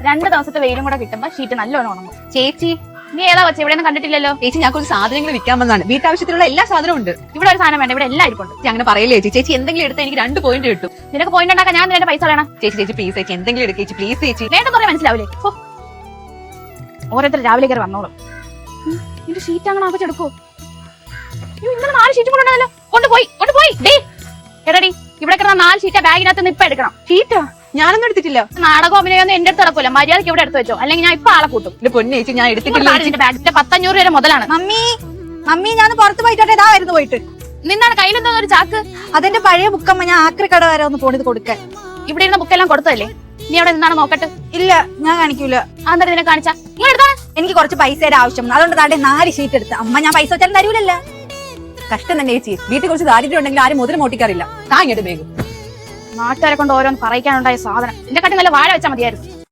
2 ദിവസത്തെ വെയിലും കൂടെ കിട്ടുമ്പോ ഷീറ്റ് നല്ലോണം ഉണങ്ങും. ചേച്ചി നീ ഏതാ വെച്ച ഇവിടെ ഒന്നും കണ്ടിട്ടില്ലല്ലോ. ചേച്ചി ഞാൻ കുറച്ച് സാധനങ്ങൾ വിൽക്കാൻ വന്നതാണ്. വീട്ടാവശ്യത്തിലുള്ള എല്ലാ സാധനവും ഉണ്ട്. ഇവിടെ ഒരു സാധനം വേണ്ട, ഇവിടെ എല്ലാം ഇരിപ്പുണ്ട്. ചേച്ചി അങ്ങനെ പറയില്ലേ ചേച്ചി. ചേച്ചി എന്തെങ്കിലും എടുത്താൽ എനിക്ക് 2 പോയിന്റ് കിട്ടും. നിനക്ക് പോയിന്റ് ഉണ്ടാക്കാൻ ഞാൻ നിന്റെ പൈസ വേണം. ചേച്ചി പ്ലീസ് ചേച്ചി എന്തെങ്കിലും എടുക്കുക ചേച്ചി, പ്ലീസ് ചേച്ചി. വേണ്ടെന്ന് പറയാൻ മനസ്സിലാവില്ലേ? ഓരോരുത്തർ രാവിലെ കയറി വന്നോളും. നിന്റെ ഷീറ്റ് അങ്ങനെ ആവശ്യം ഇന്നലെ 4 ഷീറ്റ് കൊണ്ടുണ്ടല്ലോ. കൊണ്ടുപോയി എടടി ഇവിടെ കിടന്ന 4 ഷീറ്റാ ബാഗിനകത്ത് നിന്ന് ഇപ്പൊ എടുക്കണം. ഷീറ്റാ? ഞാനൊന്നും എടുത്തിട്ടില്ല. നാടകം അഭിനയൊന്നും എന്റെ അടുത്ത് നടക്കൂല. മര്യാദയ്ക്ക് ഇവിടെ എടുത്ത് വെച്ചോ, അല്ലെങ്കിൽ ഞാൻ ഇപ്പൊ ആളെ കൂട്ടും. എന്റെ പൊന്നു ചേച്ചി ഞാൻ എടുത്തിട്ടില്ല. ബാഗിന്റെ 1,500 രൂപ മുതലാണ്. മമ്മി ഞാൻ പുറത്ത് പോയിട്ടോട്ടെ. ഇതാ വരുന്നു പോയിട്ട്. നിന്നാണ് കയ്യിലെന്തോ ഒരു ചാക്ക്. അതെന്റെ പഴയ ബുക്കമ്മ, ഞാൻ ആക്രിക്കട വരെ ഒന്ന് പോണിത് കൊടുക്കാൻ. ഇവിടെ ഇരുന്ന ബുക്കെല്ലാം കൊടുത്തതല്ലേ? നീ അവിടെ നിന്നാണ് നോക്കട്ടെ. ഇല്ല ഞാൻ കാണിക്കൂല. എന്നിട്ട് നിന്നെ കാണിച്ചാ നിങ്ങൾ എടുത്താണ്. എനിക്ക് കുറച്ച് പൈസയുടെ ആവശ്യം, അതുകൊണ്ട് താണ്ടെ 4 ഷീറ്റ് എടുത്ത്. അമ്മ ഞാൻ പൈസ വെച്ചാലും തരൂലല്ലോ. കഷ്ടം തന്നെ ചേച്ചി. വീട്ടിൽ കുറച്ച് ദാരിദ്ര്യം ഉണ്ടെങ്കിൽ ആരും മുതൽ മോട്ടിക്കാറില്ല. താങ്ങിട്ട് വേഗം. നാട്ടുകാരെ കൊണ്ട് ഓരോന്ന് പറയിക്കാനുണ്ടായ സാധനം. എന്റെ കാട്ടി നല്ല വാഴ വെച്ചാൽ മതിയായിരുന്നു.